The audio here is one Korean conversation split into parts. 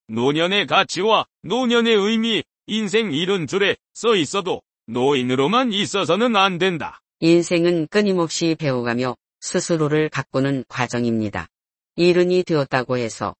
노년의 가치와 노년의 의미, 인생 이른 줄에 써 있어도 노인으로만 있어서는 안 된다. 인생은 끊임없이 배워가며 스스로를 가꾸는 과정입니다. 이른이 되었다고 해서,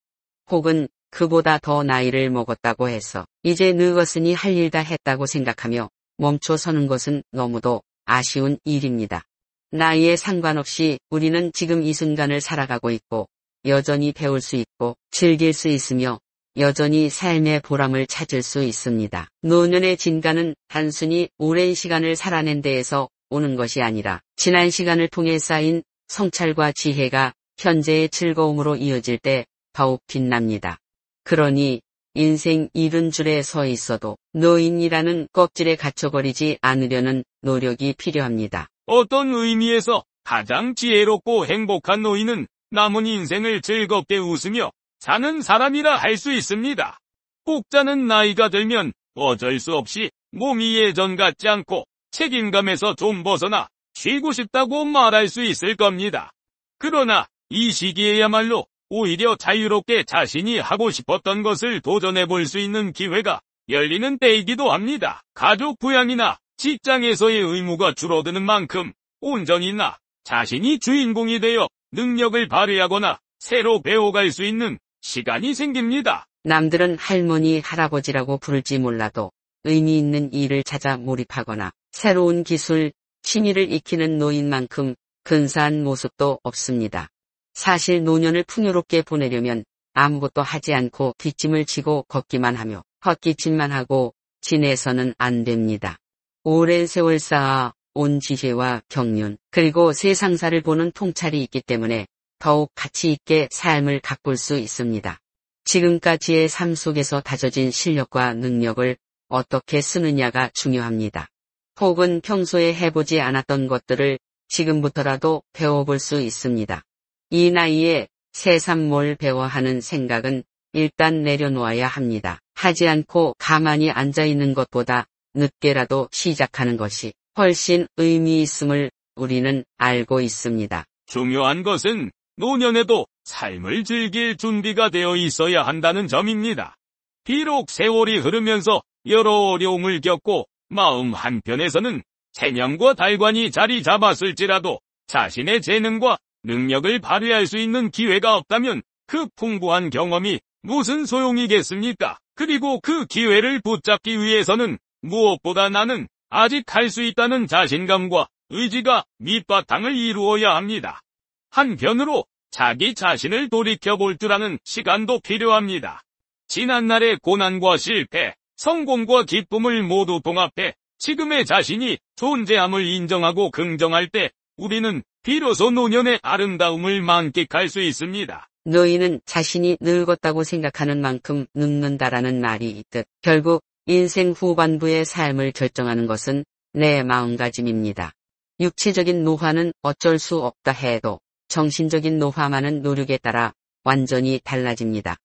혹은 그보다 더 나이를 먹었다고 해서 이제 늙었으니 할 일 다 했다고 생각하며 멈춰 서는 것은 너무도 아쉬운 일입니다. 나이에 상관없이 우리는 지금 이 순간을 살아가고 있고 여전히 배울 수 있고 즐길 수 있으며 여전히 삶의 보람을 찾을 수 있습니다. 노년의 진가는 단순히 오랜 시간을 살아낸 데에서 오는 것이 아니라 지난 시간을 통해 쌓인 성찰과 지혜가 현재의 즐거움으로 이어질 때 더욱 빛납니다. 그러니 인생 이른 줄에 서 있어도 노인이라는 껍질에 갇혀버리지 않으려는 노력이 필요합니다. 어떤 의미에서 가장 지혜롭고 행복한 노인은 남은 인생을 즐겁게 웃으며 사는 사람이라 할 수 있습니다. 혹자는 나이가 들면 어쩔 수 없이 몸이 예전 같지 않고 책임감에서 좀 벗어나 쉬고 싶다고 말할 수 있을 겁니다. 그러나 이 시기에야말로 오히려 자유롭게 자신이 하고 싶었던 것을 도전해 볼 수 있는 기회가 열리는 때이기도 합니다. 가족 부양이나 직장에서의 의무가 줄어드는 만큼 온전히 나 자신이 주인공이 되어 능력을 발휘하거나 새로 배워갈 수 있는 시간이 생깁니다. 남들은 할머니, 할아버지라고 부를지 몰라도 의미 있는 일을 찾아 몰입하거나 새로운 기술, 취미를 익히는 노인만큼 근사한 모습도 없습니다. 사실 노년을 풍요롭게 보내려면 아무것도 하지 않고 뒷짐을 지고 걷기만 하며 헛기침만 하고 지내서는 안 됩니다. 오랜 세월 쌓아 온 지혜와 경륜, 그리고 세상사를 보는 통찰이 있기 때문에 더욱 가치 있게 삶을 가꿀 수 있습니다. 지금까지의 삶 속에서 다져진 실력과 능력을 어떻게 쓰느냐가 중요합니다. 혹은 평소에 해보지 않았던 것들을 지금부터라도 배워볼 수 있습니다. 이 나이에 새삼 뭘 배워 하는 생각은 일단 내려놓아야 합니다. 하지 않고 가만히 앉아있는 것보다 늦게라도 시작하는 것이 훨씬 의미 있음을 우리는 알고 있습니다. 중요한 것은 노년에도 삶을 즐길 준비가 되어 있어야 한다는 점입니다. 비록 세월이 흐르면서 여러 어려움을 겪고 마음 한편에서는 체념과 달관이 자리 잡았을지라도 자신의 재능과 능력을 발휘할 수 있는 기회가 없다면 그 풍부한 경험이 무슨 소용이겠습니까? 그리고 그 기회를 붙잡기 위해서는 무엇보다 나는 아직 할 수 있다는 자신감과 의지가 밑바탕을 이루어야 합니다. 한편으로 자기 자신을 돌이켜볼 줄 아는 시간도 필요합니다. 지난날의 고난과 실패, 성공과 기쁨을 모두 봉합해 지금의 자신이 존재함을 인정하고 긍정할 때 우리는 비로소 노년의 아름다움을 만끽할 수 있습니다. 노인은 자신이 늙었다고 생각하는 만큼 늙는다라는 말이 있듯 결국 인생 후반부의 삶을 결정하는 것은 내 마음가짐입니다. 육체적인 노화는 어쩔 수 없다 해도 정신적인 노화만은 노력에 따라 완전히 달라집니다.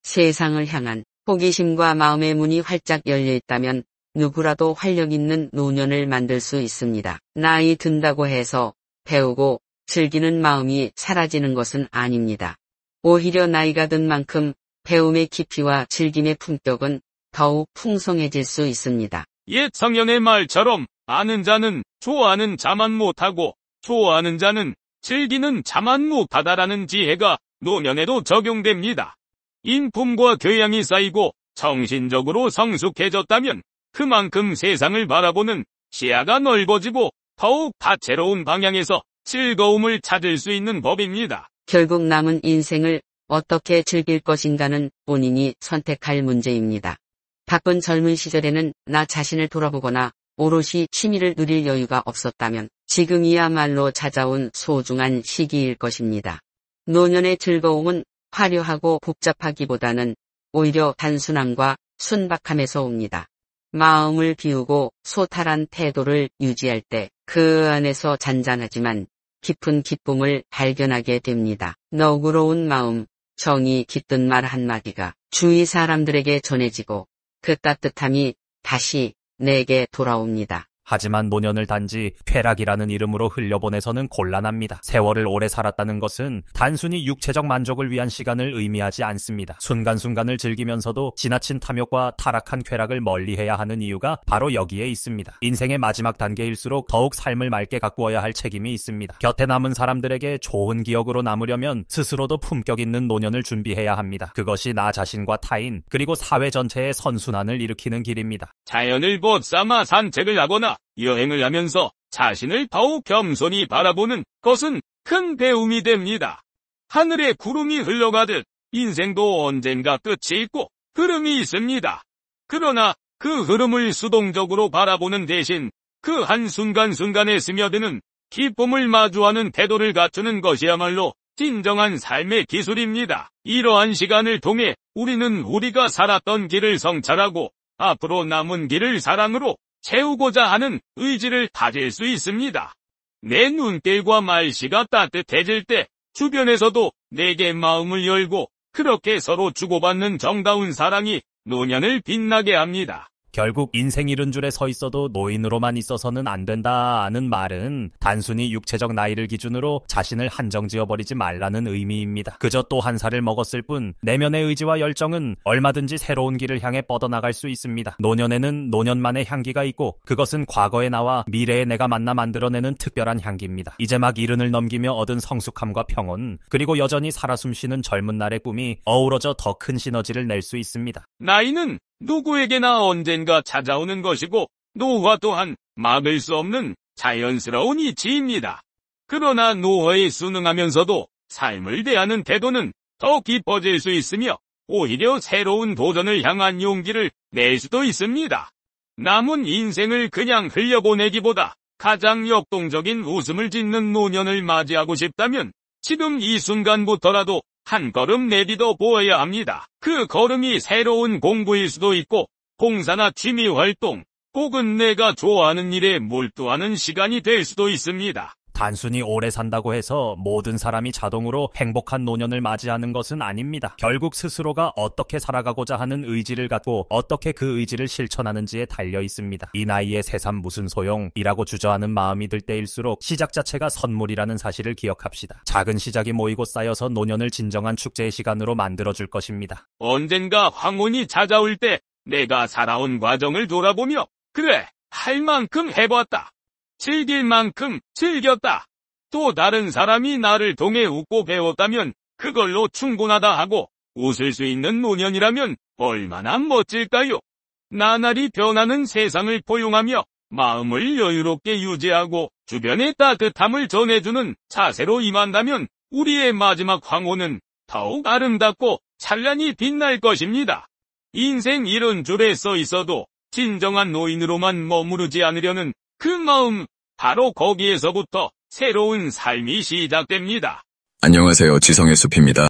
세상을 향한 호기심과 마음의 문이 활짝 열려 있다면 누구라도 활력 있는 노년을 만들 수 있습니다. 나이 든다고 해서 배우고 즐기는 마음이 사라지는 것은 아닙니다. 오히려 나이가 든 만큼 배움의 깊이와 즐김의 품격은 더욱 풍성해질 수 있습니다. 옛 성현의 말처럼 아는 자는 좋아하는 자만 못하고 좋아하는 자는 즐기는 자만 못하다라는 지혜가 노년에도 적용됩니다. 인품과 교양이 쌓이고 정신적으로 성숙해졌다면 그만큼 세상을 바라보는 시야가 넓어지고 더욱 다채로운 방향에서 즐거움을 찾을 수 있는 법입니다. 결국 남은 인생을 어떻게 즐길 것인가는 본인이 선택할 문제입니다. 바쁜 젊은 시절에는 나 자신을 돌아보거나 오롯이 취미를 누릴 여유가 없었다면 지금이야말로 찾아온 소중한 시기일 것입니다. 노년의 즐거움은 화려하고 복잡하기보다는 오히려 단순함과 순박함에서 옵니다. 마음을 비우고 소탈한 태도를 유지할 때 그 안에서 잔잔하지만 깊은 기쁨을 발견하게 됩니다. 너그러운 마음, 정이 깃든 말 한마디가 주위 사람들에게 전해지고 그 따뜻함이 다시 내게 돌아옵니다. 하지만 노년을 단지 쾌락이라는 이름으로 흘려보내서는 곤란합니다. 세월을 오래 살았다는 것은 단순히 육체적 만족을 위한 시간을 의미하지 않습니다. 순간순간을 즐기면서도 지나친 탐욕과 타락한 쾌락을 멀리해야 하는 이유가 바로 여기에 있습니다. 인생의 마지막 단계일수록 더욱 삶을 맑게 가꾸어야 할 책임이 있습니다. 곁에 남은 사람들에게 좋은 기억으로 남으려면 스스로도 품격 있는 노년을 준비해야 합니다. 그것이 나 자신과 타인 그리고 사회 전체의 선순환을 일으키는 길입니다. 자연을 벗삼아 산책을 하거나 여행을 하면서 자신을 더욱 겸손히 바라보는 것은 큰 배움이 됩니다. 하늘에 구름이 흘러가듯 인생도 언젠가 끝이 있고 흐름이 있습니다. 그러나 그 흐름을 수동적으로 바라보는 대신 그 한순간순간에 스며드는 기쁨을 마주하는 태도를 갖추는 것이야말로 진정한 삶의 기술입니다. 이러한 시간을 통해 우리는 우리가 살았던 길을 성찰하고 앞으로 남은 길을 사랑으로 채우고자 하는 의지를 다질 수 있습니다. 내 눈길과 말씨가 따뜻해질 때 주변에서도 내게 마음을 열고 그렇게 서로 주고받는 정다운 사랑이 노년을 빛나게 합니다. 결국 인생 이른 줄에 서 있어도 노인으로만 있어서는 안 된다는 말은 단순히 육체적 나이를 기준으로 자신을 한정지어버리지 말라는 의미입니다. 그저 또 한 살을 먹었을 뿐 내면의 의지와 열정은 얼마든지 새로운 길을 향해 뻗어나갈 수 있습니다. 노년에는 노년만의 향기가 있고 그것은 과거의 나와 미래의 내가 만나 만들어내는 특별한 향기입니다. 이제 막 이른을 넘기며 얻은 성숙함과 평온 그리고 여전히 살아 숨쉬는 젊은 날의 꿈이 어우러져 더 큰 시너지를 낼 수 있습니다. 나이는 누구에게나 언젠가 찾아오는 것이고 노화 또한 막을 수 없는 자연스러운 이치입니다. 그러나 노화에 순응하면서도 삶을 대하는 태도는 더 깊어질 수 있으며 오히려 새로운 도전을 향한 용기를 낼 수도 있습니다. 남은 인생을 그냥 흘려보내기보다 가장 역동적인 웃음을 짓는 노년을 맞이하고 싶다면 지금 이 순간부터라도 한 걸음 내디뎌 보아야 합니다. 그 걸음이 새로운 공부일 수도 있고 봉사나 취미활동 혹은 내가 좋아하는 일에 몰두하는 시간이 될 수도 있습니다. 단순히 오래 산다고 해서 모든 사람이 자동으로 행복한 노년을 맞이하는 것은 아닙니다. 결국 스스로가 어떻게 살아가고자 하는 의지를 갖고 어떻게 그 의지를 실천하는지에 달려 있습니다. 이 나이에 새삼 무슨 소용이라고 주저하는 마음이 들 때일수록 시작 자체가 선물이라는 사실을 기억합시다. 작은 시작이 모이고 쌓여서 노년을 진정한 축제의 시간으로 만들어줄 것입니다. 언젠가 황혼이 찾아올 때 내가 살아온 과정을 돌아보며 그래, 할 만큼 해봤다. 즐길 만큼 즐겼다. 또 다른 사람이 나를 통해 웃고 배웠다면 그걸로 충분하다 하고 웃을 수 있는 노년이라면 얼마나 멋질까요? 나날이 변하는 세상을 포용하며 마음을 여유롭게 유지하고 주변의 따뜻함을 전해주는 자세로 임한다면 우리의 마지막 황혼은 더욱 아름답고 찬란히 빛날 것입니다. 인생 이른 줄에 서 있어도 진정한 노인으로만 머무르지 않으려는 그 마음, 바로 거기에서부터 새로운 삶이 시작됩니다. 안녕하세요. 지성의 숲입니다.